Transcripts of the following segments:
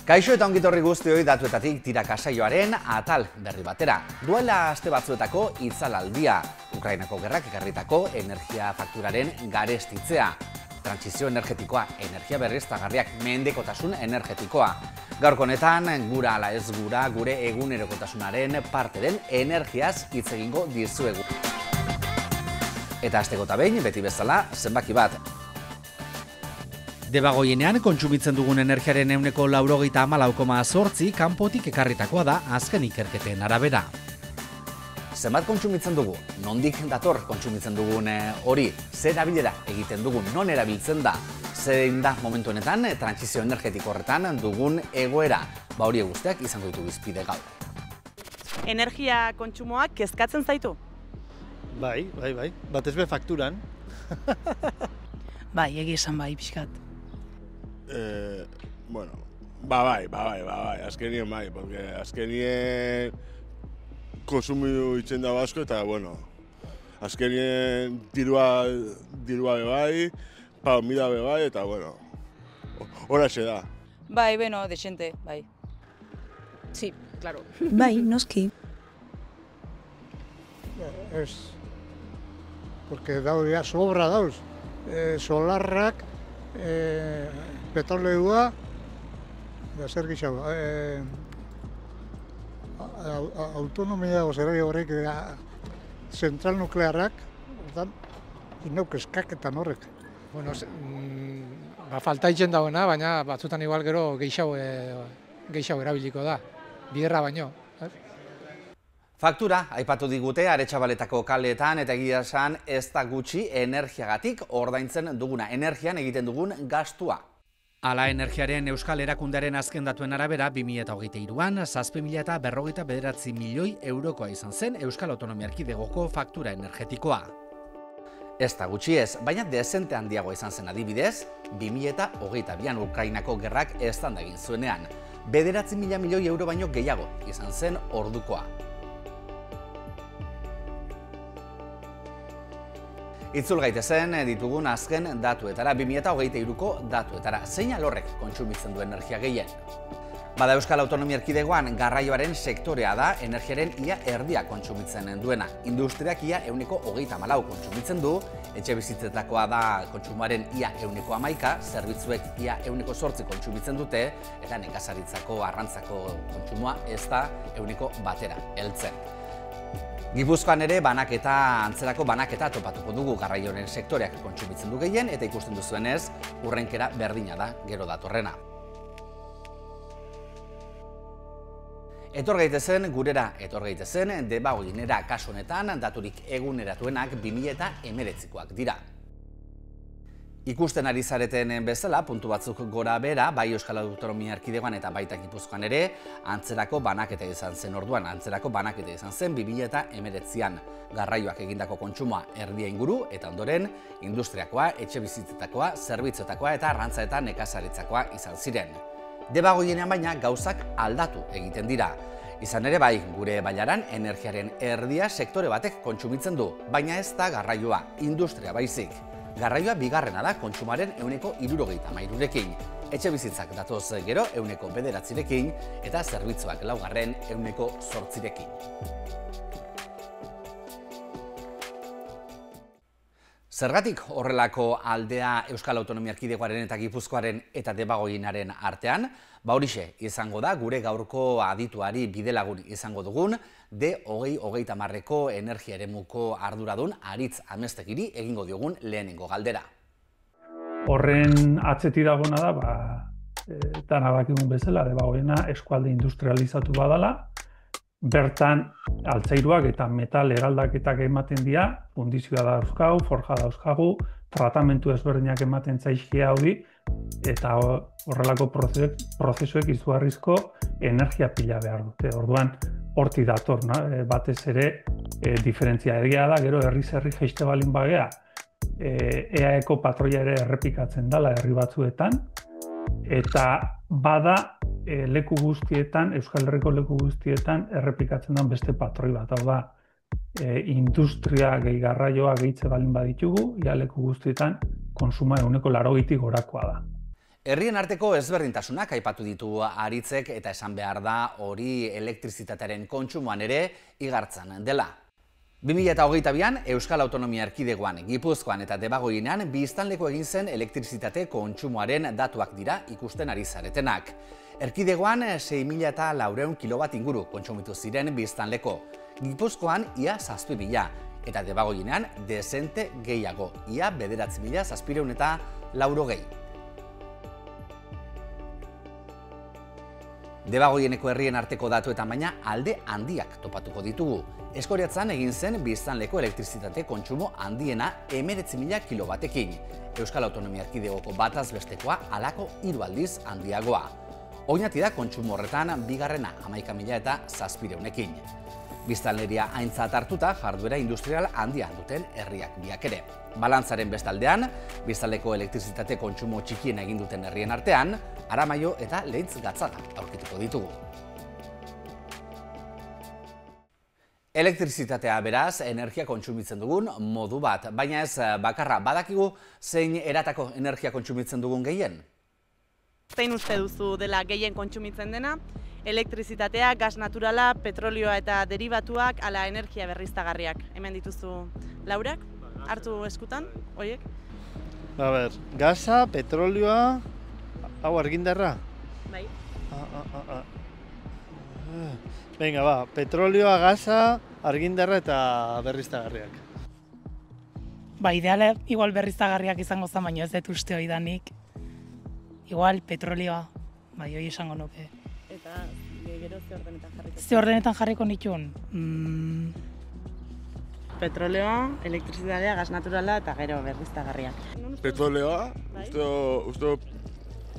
Kaixo eta ongitorri guztioi datuetatik tiraka saioaren atal berri batera. Duela aste batzuetako itzalaldia, Ukrainako gerrak ekarritako energia fakturaren garestitzea. Trantsizio energetikoa, energia berriztagarriak, mendekotasun energetikoa. Gaurko honetan, gura ala ez gura, gure egunerokotasunaren parte den energiaz hitz egingo dizuegu. Eta hasteko eta behin, beti bezala, zenbaki bat. Debagoienean, kontsumitzen dugun energiaren 94,8% kanpotik ekarritakoa da azken ikerketen arabera. Zenbat kontsumitzen dugu? Nondik dator kontsumitzen dugun hori? Zer erabilera egiten dugun? Non erabiltzen da? Zein da momentu honetan, trantsizio energetiko horretan dugun egoera? Hori guztiak izango ditu bizpide gaur. Energia kontsumoak kezkatzen zaitu? Bai. Batez be fakturan. Bai, egia esan bai, pixkat. Bueno, bai, azkenien bai, porque azkenien konsumiu itzen dago asko eta, bueno, azkenien dirua bai, comida bai, eta, bueno, horaxe da. Bai, bueno, desente, bai. Sí, claro. Bai, noski. Ez, porque daude sobra dauz, solarrak, petroleua, zer gixago, autonomia ozerari horrek, zentral nuklearrak, inauk eskaketan horrek. Bueno, falta itzen dagoena, baina batzutan igual gero gehiago erabiliko da, biderra baino. Faktura, aipatu digute, Aretxabaletako kaleetan eta egia esan ez da gutxi energiagatik ordaintzen duguna, energian egiten dugun gastua. Hala energiaren Euskal Erakundearen azken datuen arabera 2023an 7.059 milioi eurokoa izan zen Euskal Autonomia Erkidegoko faktura energetikoa. Ez da gutxi ez, baina dezente handiago izan zen adibidez, 2022an Ukrainako gerrak eztanda egin zuenean. 9.000 milioi euro baino gehiago izan zen ordukoa. Itzul gaitezen ditugun azken datuetara, 2023ko datuetara. Zein alorrek kontsumitzen du energia gehien? Bada Euskal Autonomia Erkidegoan garraioaren sektorea da energiaren ia erdia kontsumitzen duena. Industriak ia 24% kontsumitzen du, etxe bizitzetakoa da kontsumoaren ia 11%, zerbitzuek ia 8% kontsumitzen dute, eta nekazaritzako arrantzako kontsumoa ez da 1% heltzen. Gipuzkoan ere antzerako banaketa topatuko dugu garraioaren sektoreak kontsumitzen du gehien eta ikusten duzuenez urrenkera berdina da gero datorrena. Etor gaitezen Debagoienera kasu honetan daturik eguneratuenak 2019koak dira. Ikusten ari zareten bezala, puntu batzuk gora bera, bai Euskal Autonomia Erkidegoan eta baita Gipuzkoan ere, antzerako banaketa izan zen orduan, antzerako banaketa izan zen 2019an. Garraioak egindako kontsumoa erdia inguru eta ondoren industriakoa, etxe bizitzetakoa, zerbitzuetakoa eta arrantza eta nekazaritzakoa izan ziren. Debagoienean baina gauzak aldatu egiten dira. Izan ere bai, gure bailaran energiaren erdia sektore batek kontsumitzen du, baina ez da garraioa, industria baizik. Garraioa bigarrena da kontsumaren 63%rekin. Etxe bizitzak datoz gero 9%rekin eta zerbitzuak laugarren 8%rekin. Zergatik horrelako aldea Euskal Autonomia Erkidegoaren eta Gipuzkoaren eta Debagoienaren artean, horixe izango da gure gaurko adituari bidelagun izango dugun, D2030ko energia eremuko arduradun Aritz Amestegiri egingo diogun lehenengo galdera. Horren atzeti dagona da, dana dakigun bezala, Debagoiena eskualde industrializatu badala, bertan altzairuak eta metal eraldaketak ematen dira, fundizioa dauzkagu, forja dauzkagu, tratamentu ezberdinak ematen zaizkia hori, eta horrelako prozesuek izugarrizko energia pila behar dute. Orduan, horti dator, batez ere, diferentzia egia da, gero herri jeiste balin bagea, EAEko patroia ere errepikatzen dela herri batzuetan, eta bada leku guztietan, Euskal Herriko leku guztietan errepikatzen den beste patroi bat. Hau da, industria gehi garraioa gehitze balin baditugu, ia leku guztietan konsuma 80% gorakoa da. Herrien arteko ezberdintasunak aipatu ditu Aritzek eta esan behar da hori elektrizitatearen kontsumoan ere igartzen dela. 2022an Euskal Autonomia Erkidegoan, Gipuzkoan eta Debagoienean biztanleko egin zen elektrizitate kontsumoaren datuak dira ikusten ari zaretenak. Erkidegoan 6.400 kilowatt inguru kontsumitu ziren biztanleko, Gipuzkoan ia 7.000 eta Debagoienean dezente gehiago, ia 9.740 Debagoieneko herrien arteko datuetan baina alde handiak topatuko ditugu. Eskoriatzan egin zen biztanleko elektrizitate kontsumo handiena 19.000 kilowatekin. Euskal Autonomia Erkidegoko bataz bestekoa halako 3 aldiz handiagoa. Oinati da kontsumo horretan bigarrena 11.000 eta 700ekin. Biztanleria aintzat hartuta jarduera industrial handian duten herriak biak ere. Balantzaren bestaldean, biztanleko elektrizitate kontsumo txikien egin duten herrien artean, Aramaio eta Leitz Gatzaga aurkituko ditugu. Elektrizitatea beraz, energia kontsumitzen dugun modu bat, baina ez bakarra badakigu zein eratako energia kontsumitzen dugun gehien? Zein uste duzu dela gehien kontsumitzen dena? Elektrizitatea, gas naturala, petrolioa eta derivatuak, ala energia berriztagarriak. Hemen dituzu laurak, hartu eskutan, horiek? A ber, gasa, petrolioa, hau argindarra? Bai. Venga, ba, petrolioa, gasa, argindarra eta berriztagarriak. Ba, ideala igual berriztagarriak izango zen, baina ez dut uste hori danik. Igual petrolioa, bai, hori esango nuke. Eta gero ze ordenetan jarriko? Ze ordenetan jarriko nituen? Petroleoa, elektrizitatea, gas naturala eta gero berriztagarriak. Petroleoa, uste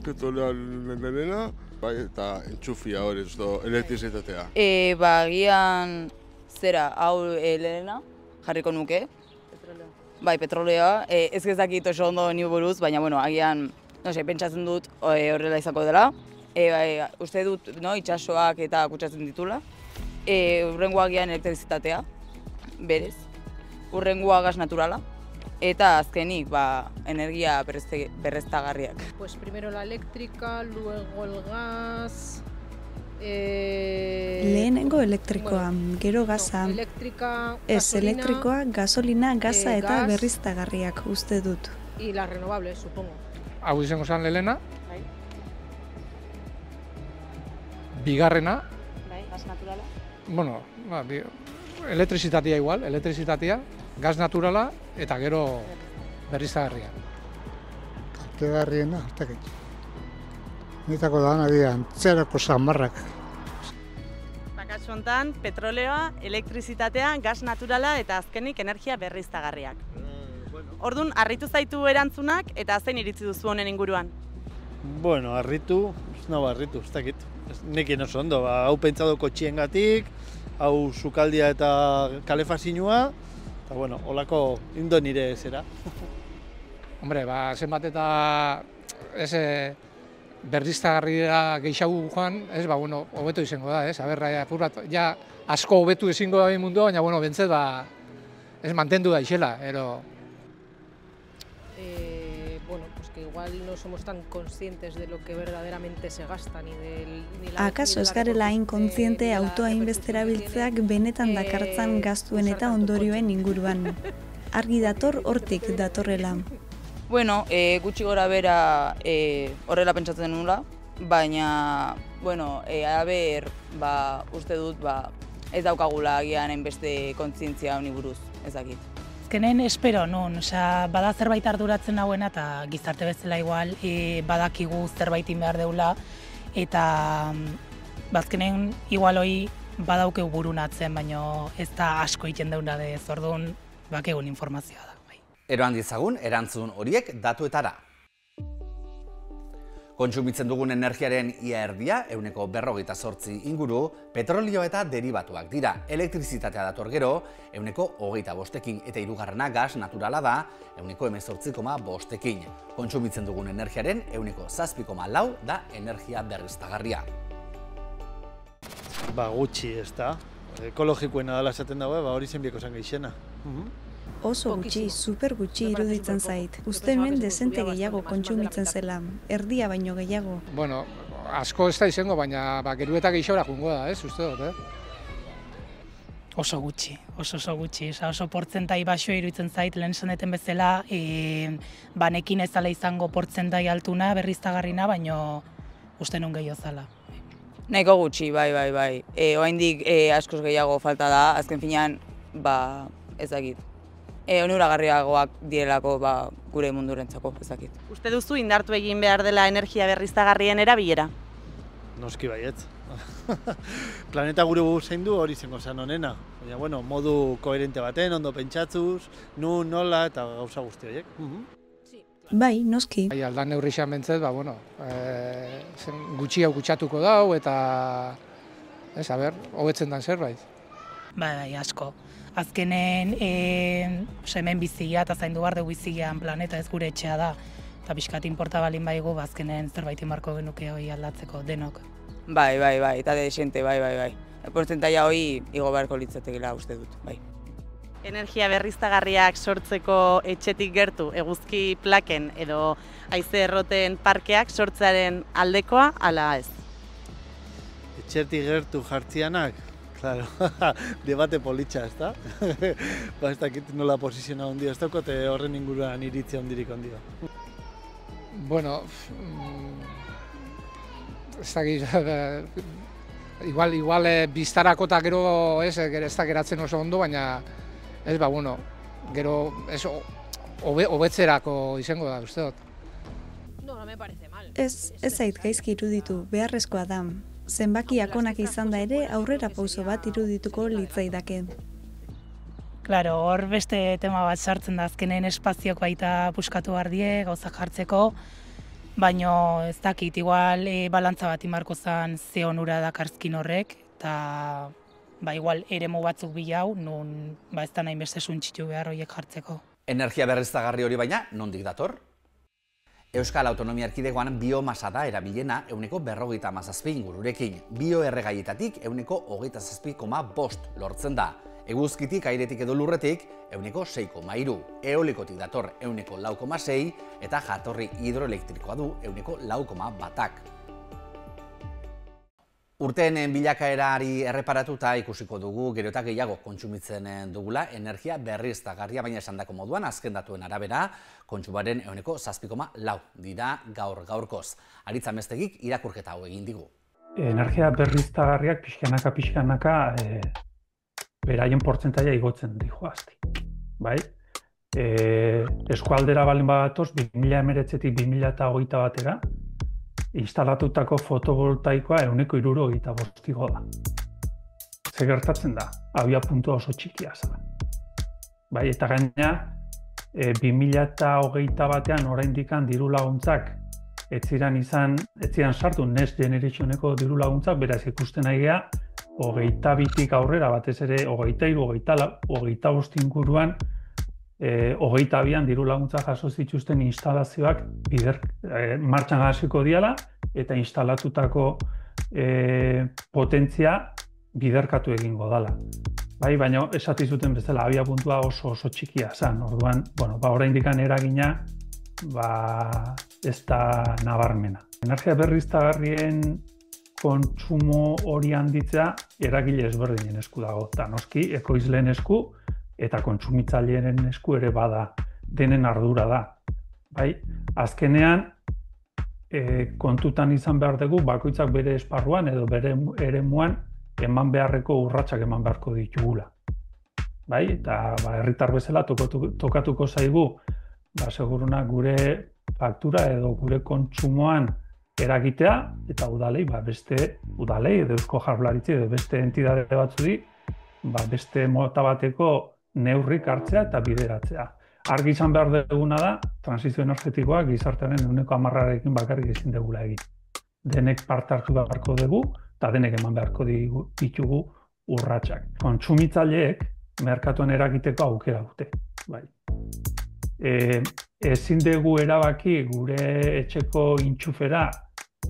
petroleoa lehenena, bai, eta entxufia hori, elektrizitatea. Gian zera, hau lehena, jarriko nuke. Petroleoa. Bai, petroleoa. Ez gezakit oso ondo ni buruz, baina, bueno, agian, pentsatzen dut horrela izako dela. Uste dut, itxasoak eta kutsatzen ditula. Urrengoa agian elektrizitatea, berez. Urrengoa gas naturala. Eta azkenik, energia berreztagarriak. Pues primero la eléctrica, luego el gas... Lehenengo elektrikoa, gero gaza. Ez elektrikoa, gasolina, gaza eta berriztagarriak uste dut. Y las renovables, supongo. Hau izango zen lehena. Bigarrena. Bai, gas naturala. Bueno, elektrizitatea igual, elektrizitatea, gas naturala eta gero berriztagarria. Kaltegarriena, hartakit. Nitako da dira antzerako samarrak. Kasu hontan, petroleoa, elektrizitatea, gas naturala eta azkenik energia berriztagarriak. Orduan, harritu zaitu erantzunak eta zein iritzi duzu honen inguruan? Bueno, harritu, ez dakit. Nekien oso ondo, hau pentsado kotxiengatik, hau sukaldia eta kalefazinua, eta bueno, holako indo nire zera. Hombre, zenbat eta berriztagarria gehiago joan, hobeto izango da, apur bat, ja asko hobetu ezingo da mundua, baina, bueno, bentzet, ez mantendu da isela, ero... Bueno, pues que igual no somos tan conscientes de lo que verdaderamente se gasta, ni la... Akaso ez garela hain kontziente autoa hainbesterabiltzeak benetan dakartzan gastuen eta ondorioen inguruan. Argi dator hortik datorrela. Bueno, gutxi gora bera horrela pentsatzen nula, baina, bueno, uste dut, ez daukagula agian hainbeste kontzientzia honi buruz, ez dakit. Azkenen espero nun, bada zerbait arduratzen nauena eta gizarte bezala igual badakigu zerbaitin behar deula eta bazkenen igual hoi badaukeu burunatzen, baina ez da asko egiten deuna ez, orduan bakegun informazioa da. Eroan ditzagun, erantzun horiek datuetara. Kontsumitzen dugun energiaren ia erdia, 48% inguru, petrolio eta derivatuak dira. Elektrizitatea dator gero, 25%ekin eta hirugarrena gas naturala da, 18,5%ekin. Kontsumitzen dugun energiaren 7,4% da energia berriztagarria. Gutxi, ez da. Ekologikoena dela esaten dago, hori zenbieko zen geixena. Oso gutxi, super gutxi iruditzen zait. Uste hemen dezente gehiago kontsumitzen zela, erdia baino gehiago. Bueno, asko ez da izango, baina geru eta gehiago jungo da, uste dut, Oso gutxi, oso gutxi. Oso portzentai baxoa iruditzen zait, lehen esan bezala, banekin ez dela izango portzentai altuna, berriztagarrina, baino uste nun gehiago zala. Nahiko gutxi, bai. Oraindik askoz gehiago falta da, azken finean, ez dakit. Onuragarriagoak direlako gure mundurentzako, ez dakit. Uste duzu indartu egin behar dela energia berriztagarrien erabilera? Noski baietz. Planeta gure zein du hori zengo zen honena. Baina, bueno, modu koherente baten, ondo pentsatzuz, nola eta gauza guzti horiek. Bai, noski. Aldan neurri xean bentzet, gutxi hau gutxatuko dau eta, hobetzen dan zerbait. Bai, asko. Azkenen, hemen bizia eta zaindu behar dugu bizian planeta ez gure etxea da. Eta pixkat inporta balin baigu, azkenen zerbait inbarko genuke hori aldatzeko denok. Bai, eta desente, bai. Portzentaia hori igo beharko litzatekela uste dut, bai. Energia berriztagarriak sortzeko etxetik gertu, eguzki plaken edo haize erroten parkeak sortzearen aldekoa, ala ez? Etxetik gertu jartzianak? Claro, debate politxa, ez da? Ez dakit nola posiziona ondia, ez dakote horren inguruan iritzia ondirik ondia. Bueno, ez dakit, igual biztarako eta gero ez da geratzen oso ondo, baina gero hobetzerako izango da, uste dut. No me parece mal. Ez zait gaizki iruditu, beharrezkoa da. Zenbakiak onak izan da ere aurrera pauso bat irudituko litzaidake. Claro, hor beste tema bat sartzen da azkenen espaziok baita puskatu behar die, gauzak jartzeko, baino ez dakit, igual balantza bat inbarko zen ze onura dakarzkin horrek, eta igual eremu batzuk bilau, nun ez da nahi beste suntxitu behar horiek jartzeko. Energia berriztagarri hori baina, nondik dator? Euskal Autonomia Erkidegoan biomasa da erabilena 57,7 ingururekin. Bioerregaietatik 27,5 lortzen da. Eguzkitik, airetik edo lurretik 6,3. Eolikotik dator 4,6 eta jatorri hidroelektrikoa du 4,1. Urteen bilakaerari erreparatuta ikusiko dugu gero eta gehiago kontsumitzen dugula energia berriztagarria, baina esandako moduan azken datuen arabera kontsumaren 7,4 dira gaurkoz. Aritz Amestegik irakurketa hau egin digu. Energia berriztagarriak pixkanaka beraien portzentaia igotzen dihoazti. Bai? Eskualdera balin badatoz 2019-tik 2021 batera instalatutako fotovoltaikoa 165 da. Ze gertatzen da? Abia puntua oso txikia zela. Bai, eta gaina 2021 batean oraindikan diru laguntzak ez ziren sartu Next Generationeko diru laguntzak, beraz ikusten nahi gea 22tik aurrera, batez ere 23, 25 inguruan 22an diru laguntza jaso zituzten instalazioak martxan hasiko diala eta instalatutako potentzia biderkatu egingo dala. Bai, baina esati zuten bezala abia puntua oso txikia zen. Orduan, oraindikan eragina ez da nabarmena. Energia berriztagarrien kontsumo hori handitzea eragile ezberdinen esku dago. Eta noski, ekoizleen esku eta kontsumitzaileen esku ere bada, denen ardura da. Bai, azkenean kontutan izan behar dugu bakoitzak bere esparruan edo bere eremuan eman beharreko urratsak eman beharko ditugula. Bai, eta herritar bezala tokatuko zaigu seguruna gure faktura edo gure kontsumoan eragitea eta udalei edo Eusko Jaurlaritza edo beste entitate batzuri beste mota bateko neurrik hartzea eta bideratzea. Argi izan behar duguna da, transizio energetikoa gizartearen 10%rekin bakarrik ezin dugula egin. Denek parte hartu beharko dugu eta denek eman beharko ditugu urratsak. Kontsumitzaileek merkatuan eragiteko aukera dute. Bai. Ezin dugu erabaki gure etxeko intxufera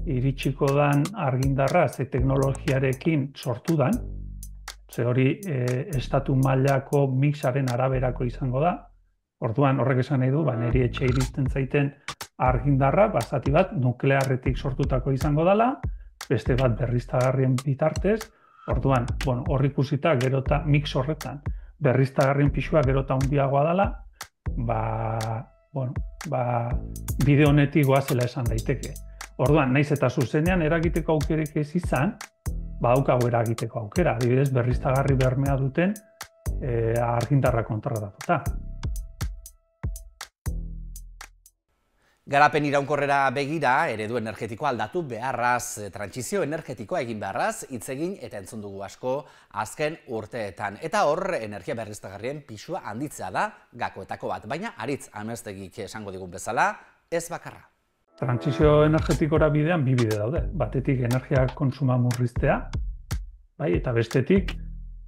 iritsiko dan argindarra ze teknologiarekin sortu dan, Ze hori estatu mailako mixaren araberako izango da. Orduan horrek esan nahi du, niri etxe iristen zaiten argindarra, zati bat nuklearretik sortutako izango dela, beste bat berriztagarrien bitartez. Orduan, hor ikusita gero eta mix horretan berriztagarrien pisua gero eta handiagoa dela, bide honetik goazela esan daiteke. Orduan, naiz eta zuzenean eragiteko aukerik ez izan, badaukago eragiteko aukera, adibidez berriztagarri bermea duten argindarra kontratatuta. Garapen iraunkorrera begira, eredu energetikoa aldatu beharraz, trantsizio energetikoa egin beharraz, hitz egin eta entzun dugu asko azken urteetan. Eta hor, energia berriztagarrien pisua handitzea da gakoetako bat, baina Aritz Amestegik esango digun bezala, ez bakarra. Trantsizio energetikora bidean bi bide daude. Batetik energia kontsuma murriztea, eta bestetik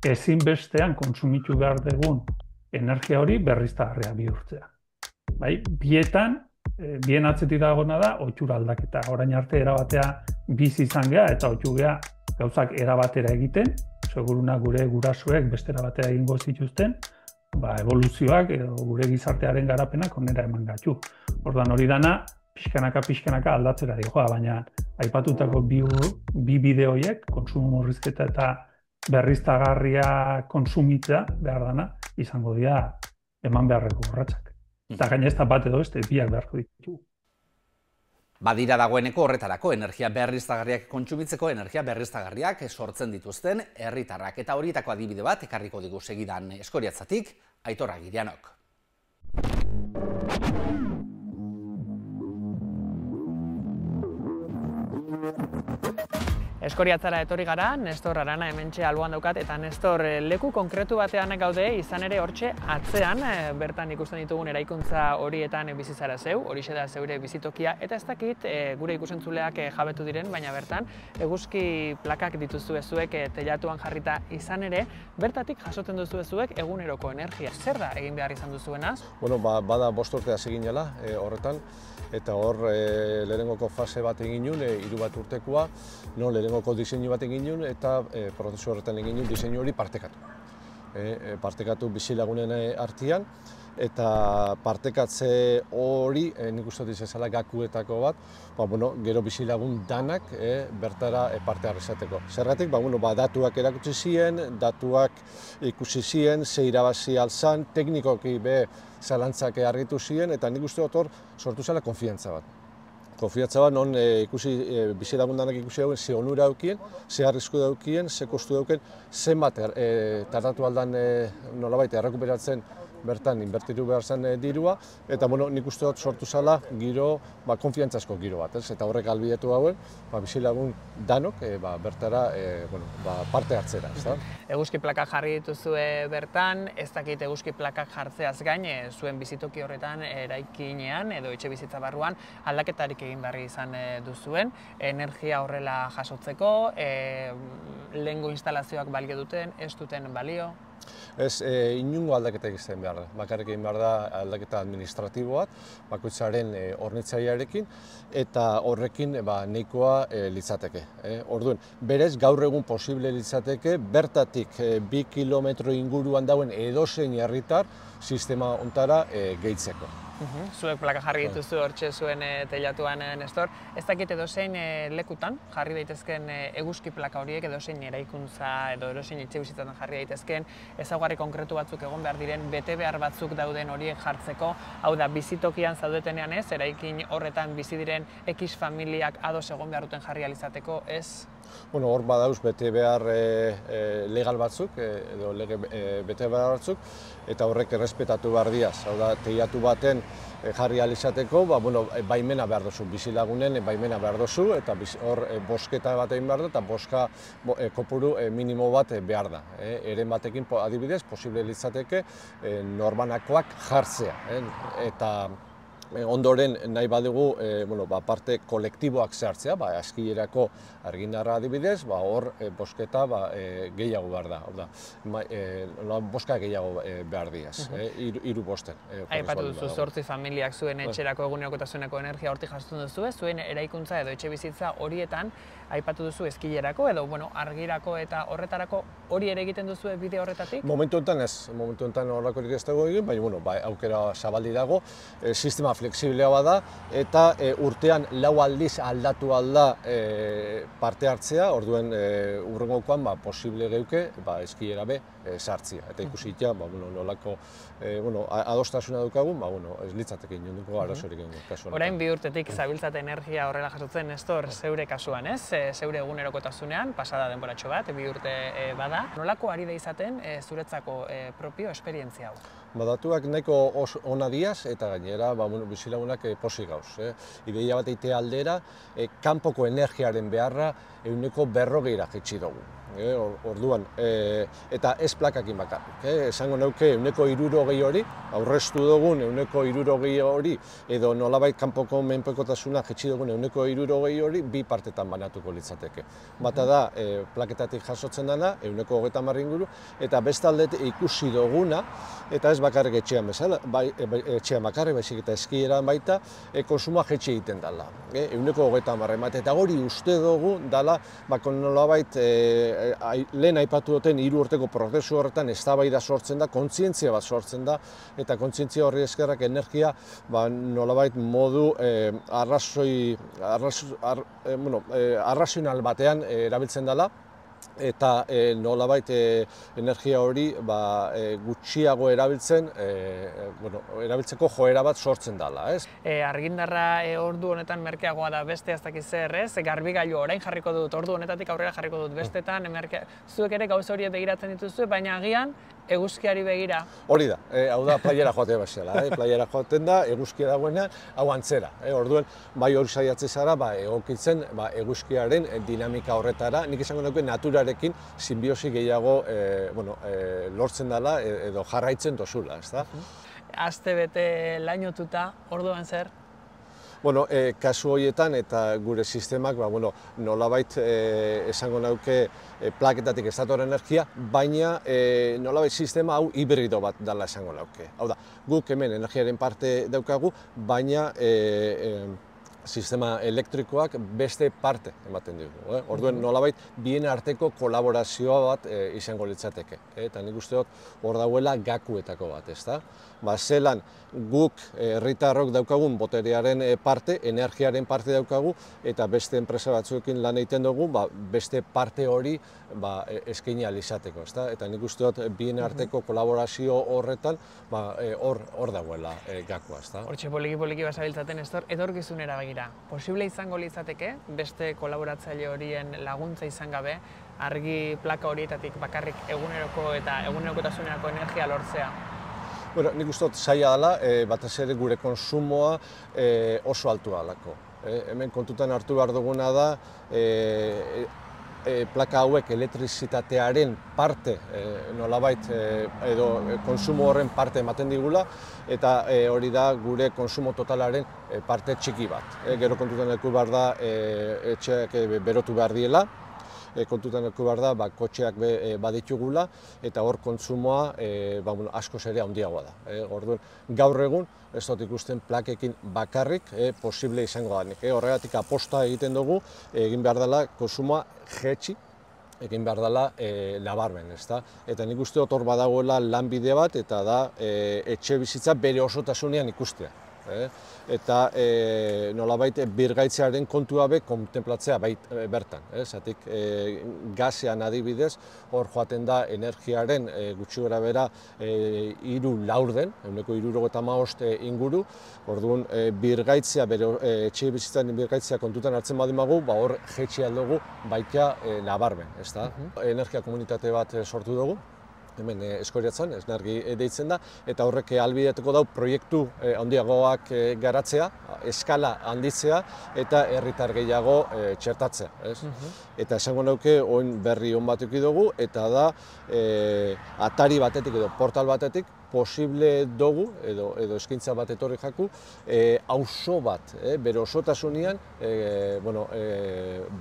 ezinbestean kontsumitu behar dugun energia hori berriztagarria bihurtzea. Bien atzetik dagona da, ohitura aldaketa. Orain arte erabatea bizi izan geha eta ohitu geha gauzak erabatera egiten, seguruna gure gurasoek beste erabatera egingo zituzten, evoluzioak edo gure gizartearen garapenak onera eman gatu. Orduan hori dana, pixkanaka aldatzera dihoa, baina aipatutako bi bide horiek, kontsumo murrizketa eta berriztagarria kontsumitzea behar dana, izango dira eman beharreko urratsak. Eta gaina ez da bat edo beste biak beharko ditugu. Badira dagoeneko horretarako energia berriztagarriak kontsumitzeko energia berriztagarriak sortzen dituzten herritarrak. Eta horietako adibide bat ekarriko digu segidan Eskoriatzatik, Aitor Agirianok. Eskoriatzara etorri gara, Nestor Arana hementxe alboan daukat, eta Nestor leku konkretu batean gaude, izan ere hortxe atzean, bertan ikusten ditugun eraikuntza horietan bizizara zeu, horixe da zeure bizitokia, eta ez dakit gure ikusentzuleak jabetu diren, baina bertan eguzki plakak dituzu ezuek teilatuan jarrita izan ere, bertatik jasotzen duzu ezuek eguneroko energia. Zer da egin behar izan duzuenaz? Bada 5 urtea eginela horretan, eta hor lehenengoko fase bat egin nuen, 3 bat urtekoa, lehenengoko diseinu bat egin nuen, eta prozesu horretan egin nuen diseinu hori partekatu. Partekatu bizilagunen artean, eta partekatze hori, nik uste dut izan gakuetako bat, gero bizilagun danak bertara parte harrizateko. Zergatik, datuak erakutsi ziren, datuak ikusi ziren, ze irabazi alzan, teknikoki zalantzak argitu ziren, eta nik uste dut hor sortu zela konfiantza bat. Konfiantza bat, non bizilagun danak ikusi dauen, ze onura daukien, ze arrisku daukien, ze kostu daukien, zenbat tardatu aldan nolabait errekuperatzen bertan inbertitu behar zen dirua, eta nik uste dut sortu zela giro, konfiantzazko giro bat, eta horrek albidetu hauen, bizilagun danok bertara parte hartzera. Eguzki plakak jarri dituzue bertan, ez dakit eguzki plakak jartzeaz gain, zuen bizitoki horretan eraikinean edo etxe bizitza barruan aldaketarik egin berri izan duzuen, energia horrela jasotzeko, lehengo instalazioak balio duten, ez duten balio? Ez, inungo aldaketa egiten behar da. Bakarrik egin behar da aldaketa administratibo bat, bakoitzaren hornitzailearekin, eta horrekin nahikoa litzateke. Orduan, berez, gaur egun posible litzateke, bertatik 2 kilometro inguruan dauen edozein herritar sistema hontara gehitzeko. Zuek plaka jarri dituzu hortxe zuen teilatuan, Nestor. Ez dakit edozein lekutan jarri daitezken eguzki plaka horiek, edozein eraikuntza edo edozein etxe bizitzatan jarri daitezken, ezaugarri konkretu batzuk egon behar diren, bete behar batzuk dauden horiek jartzeko, hau da, bizitokian zaudetenean ez, eraikin horretan bizi diren X familiak ados egon behar duten jarri alizateko, ez? Hor badauz bete behar legal batzuk, edo lege bete behar batzuk, eta horrek errespetatu behar diaz. Hau da, teilatu baten jarri alizateko, baimena behar duzu, bizilagunen baimena behar duzu, eta hor bosketa bat egin behar da, eta boska kopuru minimo bat behar da. Eren batekin adibidez, posible litzateke norbanakoak jartzea. Eta Ondoren nahi badugu parte kolektiboak zehartzea, eskilerako argindarra adibidez, hor bosketa gehiago behar da. Boska gehiago behar diaz, hiru bosten. Aipatu duzu 8 familiak zuen etxerako egunerokotasuneko energia hortik jasotzen duzu, zuen eraikuntza edo etxe bizitza horietan aipatu duzu eskilerako edo argirako eta horretarako hori ere egiten duzu bide horretatik? Momentu honetan ez, momentu honetan horrekorik ez dago egin, baina aukera zabaldi dago, sistema flexiblea bada eta urtean 4 aldiz aldatu alda parte hartzea, orduen hurrengokoan posible geuke eskilera be sartzea. Eta ikusitia, nolako adostasuna dukagun, ez litzateke inonduko arazorik egin kasu honetan. Orain 2 urtetik zabiltzate energia horrela jasotzen, Nestor, zeure kasuan ez? Zeure egunerokotasunean, pasada denboratxo bat, 2 urte bada. Nolako ari da izaten zuretzako propio esperientzia hau? Datuak nahiko ona diaz eta gainera bizilagunak pozik gauz. Ideia bat eitea aldera, kanpoko energiaren beharra 40%ra jaitsi dugu. Orduan, eta ez plakakin bakarrik. Esango nauke 160 hori, aurreztu dugun 160 hori, edo nolabait kanpoko menpekotasuna jaitsi dugun 160 hori, 2 partetan banatuko litzateke. Bata da, plaketatik jasotzen dena, 130 inguru, eta bestaldetik ikusi duguna, eta ez bakarrik etxean bezala, etxean bakarrik, baizik eta eskieran baita, konsumoa jaitsi egiten dela. 130 emate, eta hori uste dugu dela, nolabait lehen aipatu duten 3 urteko prozesu horretan eztabaida sortzen da, kontzientzia bat sortzen da, eta kontzientzia horri eskerrak energia nolabait modu arrazional batean erabiltzen dela, eta nolabait energia hori gutxiago erabiltzeko joera bat sortzen dela. Argindarra ordu honetan merkeagoa da beste ez dakiz zer, garbigailu orain jarriko dut, ordu honetatik aurrera jarriko dut bestetan, zuek ere gauza horiek begiratzen dituzue, baina agian eguzkiari begira. Hori da, hau da playera joatea bezala, playera joaten da, eguzkia dagoena, hau antzera. Orduen, bai hori saiatzen zara, egokitzen eguzkiaren dinamika horretara, nik esango nuke naturarekin sinbiosi gehiago lortzen dela edo jarraitzen dozula, ez da? Aste bete lainotuta, orduan zer? Kasu horietan eta gure sistemak nolabait esango nauke plaketatik ez dator energia, baina nolabait sistema hau hibrido bat dela esango nauke. Hau da, guk hemen energiaren parte daukagu, baina sistema elektrikoak beste parte ematen dugu. Orduen nolabait bien arteko kolaborazioa bat izango litzateke. Eta nik uste dut hor dauela gakuetako bat, ez da? Zelan guk herritarrok daukagun boterearen parte, energiaren parte daukagu, eta beste enpresa batzuekin lan egiten dugu, beste parte hori eskaini ahal izateko, ez da? Eta nik uste dut bien arteko kolaborazio horretan hor dauela gakua, ez da? Hortxe poliki basabiltzaten, Nestor, etorkizunera begira. Posible izango litzateke, beste kolaboratzaile horien laguntza izan gabe, argi plaka horietatik bakarrik eguneroko eta egunerokotasunerako energia lortzea? Nik uste dut zaila dela, batez ere gure konsumoa oso altua delako. Hemen kontutan hartu behar duguna da, plaka hauek elektrizitatearen parte nolabait edo konsumo horren parte ematen digula, eta hori da gure konsumo totalaren parte txiki bat. Gero kontutan hartu behar da etxeak berotu behar diela, kontutan hartu behar da kotxeak baditugula, eta hor kontsumoa askoz ere handiagoa da. Orduan, gaur egun, ez dut ikusten plakekin bakarrik posible izango danik. Horregatik aposta egiten dugu, egin behar dela konsumoa jetxi, egin behar dela nabarmen, ez da? Eta nik uste dut hor badagoela lanbide bat, eta da etxe bizitza bere osotasunean ikustea. Eta nolabait birgaitzearen kontua be kontemplatzea bertan. Zatik gazean adibidez, hor joaten da energiaren gutxi gora bera 3-4 165 inguru. Orduan birgaitzea, etxe bizitzaren birgaitzea kontutan hartzen badimagu, hor jetxi aldugu baita nabarmen. Energia komunitate bat sortu dugu, hemen Eskoriatzan, Esnargi deitzen da, eta horrek ahalbidetuko dau proiektu handiagoak garatzea, eskala handitzea eta herritar gehiago txertatzea. Eta esango nauke, oin berri on bat eduki dugu, eta da atari batetik edo portal batetik posible dugu, edo eskaintza bat etorri jaku, auzo bat, bere osotasunean,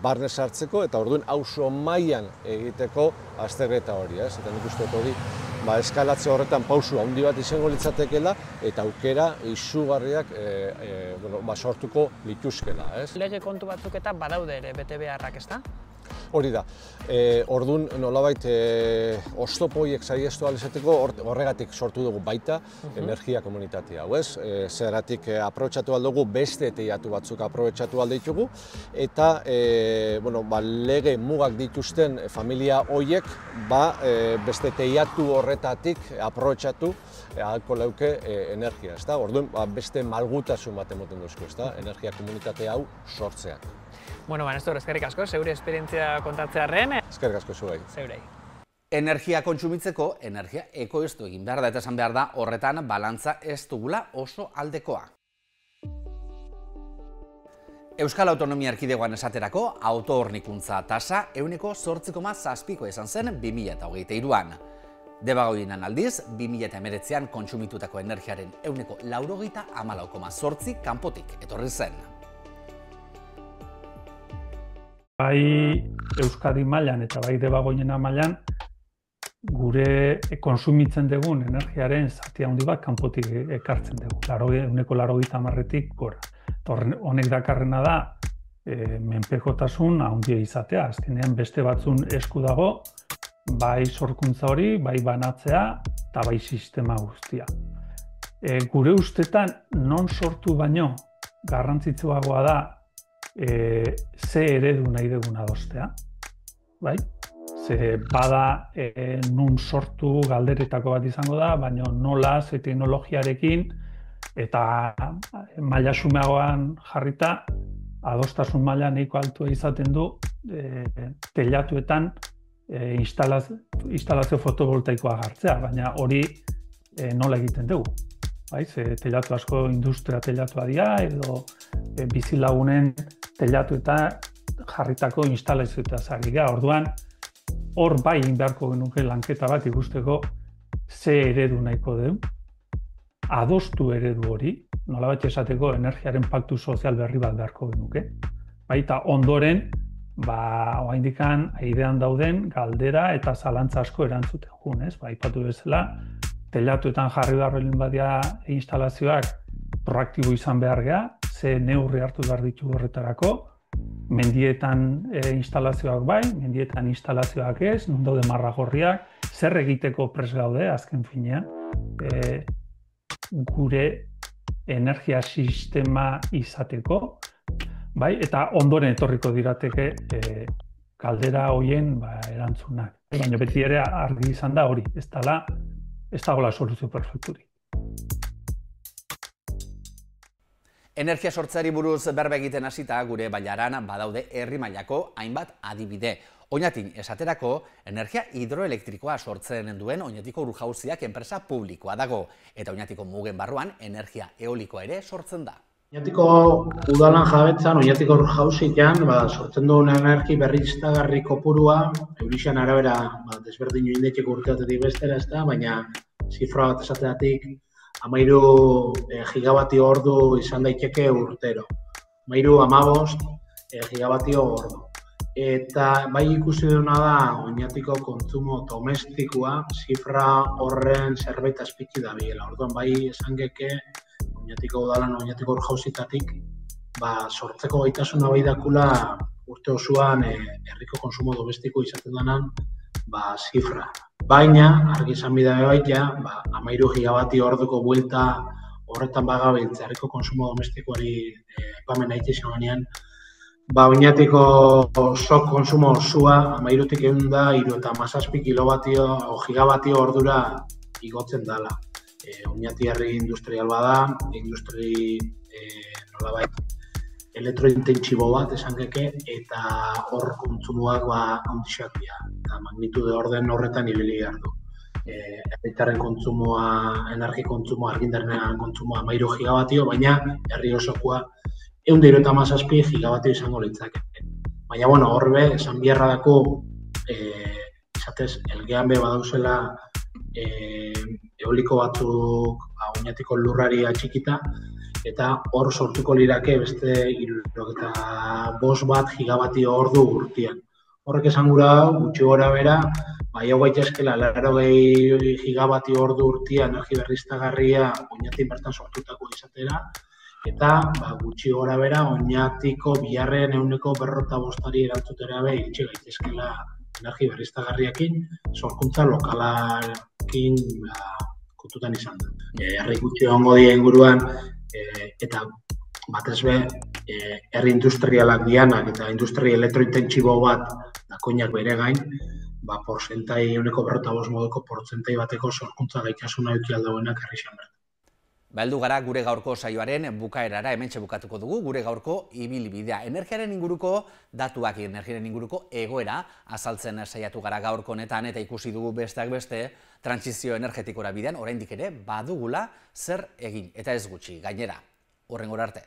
barne sartzeko, eta orduan auzo mailan egiteko azterketa hori, eta nik uste hori eskalatze horretan pausu handi bat izango litzatekeela, eta aukera izugarriak sortuko lituzkela. Lege kontu batzuk eta badaude ere bete beharrak, ezta? Hori da. Orduan, nolabait, oztopo horiek saihestatu ahal izateko horregatik sortu dugu baita energia komunitatea. Zergatik aprobetxatu ahal dugu beste teilatu batzuk aprobetxatu ahal ditugu, eta lege mugak dituzten familia horiek beste teilatu horretatik aprobetxatu ahalko leuke energia. Orduan, beste malgutasun bat emoten duzko, energia komunitate hau sortzeak. Nestor, eskerrik asko, zeure esperientzia kontatzearren. Eskerrik asko zuei. Zeurei. Energia kontsumitzeko, energia ekoiztu egin behar da, eta esan behar da, horretan balantza ez dugula oso aldekoa. Euskal Autonomia Erkidegoan esaterako, autohornikuntza tasa 8,7 izan zen 2023an. Debagoienan aldiz, 2019an kontsumitutako energiaren 94,8 kanpotik etorri zen. Bai Euskadi mailan eta bai Debagoiena mailan gure konsumitzen dugun energiaren zati handi bat kanpotik ekartzen dugu. 90%tik gora. Honek dakarrena da menpekotasun handia izatea. Azkenean beste batzun esku dago, bai sorkuntza hori, bai banatzea eta bai sistema guztia. Gure ustetan non sortu baino garrantzitsuagoa da ze eredu nahi dugun adostea, bai? Ze bada nun sortu galderetako bat izango da, baina nola, ze teknologiarekin eta maila xumeagoan jarrita adostasun maila nahiko altua izaten du teilatuetan instalazio fotovoltaikoa jartzea, baina hori nola egiten dugu. Teilatu asko industria teilatua dira, edo bizilagunen teilatu eta jarritako instalazioetaz ari gara. Orduan, hor bai beharko genuke lanketa bat ikusteko ze eredu nahiko dugu, adostu eredu hori, nolabait esateko energiaren paktu sozial berri bat beharko genuke. Eta ondoren, oraindikan aidean dauden galdera eta zalantza asko erantzuten jun, aipatu bezala, teilatuetan jarri beharren badia instalazioak proaktibo izan behar geha, ze neurri hartu behar ditu horretarako, mendietan instalazioak bai, mendietan instalazioak ez, non daude marragorriak, zer egiteko prest gaude azken finean, gure energia sistema izateko, bai, eta ondoren etorriko dirateke galdera horien erantzunak. Baina beti ere argi izan da hori, ez dagoela soluzio perfekturik. Energia sortzeari buruz berba egiten hasita gure bailaran badaude herri mailako hainbat adibide. Oñatin esaterako, energia hidroelektrikoa sortzen duen Oñatiko Urjauziak enpresa publikoa dago, eta Oñatiko mugen barruan energia eolikoa ere sortzen da. Oñatiko udalan jabetzan, Oñatiko Urjauzian sortzen duen energi berriztagarri kopurua, eurixan arabera desberdin indetxeko urteatetik bestera, baina zifra bat esateatik 13 gigabatio ordu izan daiteke urtero. 13-15 gigabatio ordu. Eta bai ikusi duna da Oñatiko kontsumo domestikoa zifra horren zerbait azpitzi dabilela. Orduan bai esan geke Oñatiko udalan Oñatiko Urjauzitatik sortzeko gaitasuna bai dakula urte osoan herriko kontsumo domestiko izaten denan zifra. Baina, argi izan bidea baita, 13 gigabatio orduko buelta horretan bagabiltza herriko kontsumo domestikoari aipamen aite izan ganean, Oñatiko sok kontsumo osua 13tik 117 gigabatio ordura igotzen dela. Oñati herri industrial bada, nolabait elektrointentsibo bat esan geke, eta hor kontsumoak handixak dira. Eta magnitude orden horretan ibili behar du. Herritarren kontsumoa, energi kontsumoa, argindarrean kontsumoa 13 gigabatio, baina herri osokoa 117 gigabatio izango litzake. Baina, horbe, esan biharra dako, izatez, elgean be badauzela eoliko batzuk oinatiko lurrari atxikita, eta hor sortuko lirake beste 75 gigabatio ordu urtean. Horrek esan gura gutxi gora bera, jau gaitezkela 80 gigabatio ordu urtean energia berriztagarria oinatik bertan sortutako izatera, eta gutxi gora bera oinatiko biharren 45%ari erantzutera be iritsi gaitezkela energia berriztagarriakin, sorkuntza lokalarekin kontutan izan da. Herri gutxi egongo dira inguruan, eta batez be, herri industrialak dianak eta industria elektrointentsibo bat dakoinak bere gain, porzentai 45 moduko porzentai bateko sorkuntza gaitasuna eduki aldauenak herrixan bertan. Heldu gara gure gaurko saioaren bukaerara, hementxe bukatuko dugu, gure gaurko ibilbidea. Energiaren inguruko datuak, energiaren inguruko egoera azaltzen saiatu gara gaurko honetan, eta ikusi dugu besteak beste, trantsizio energetikora bidean, oraindik ere badugula zer egin, eta ez gutxi, gainera, hurrengora arte.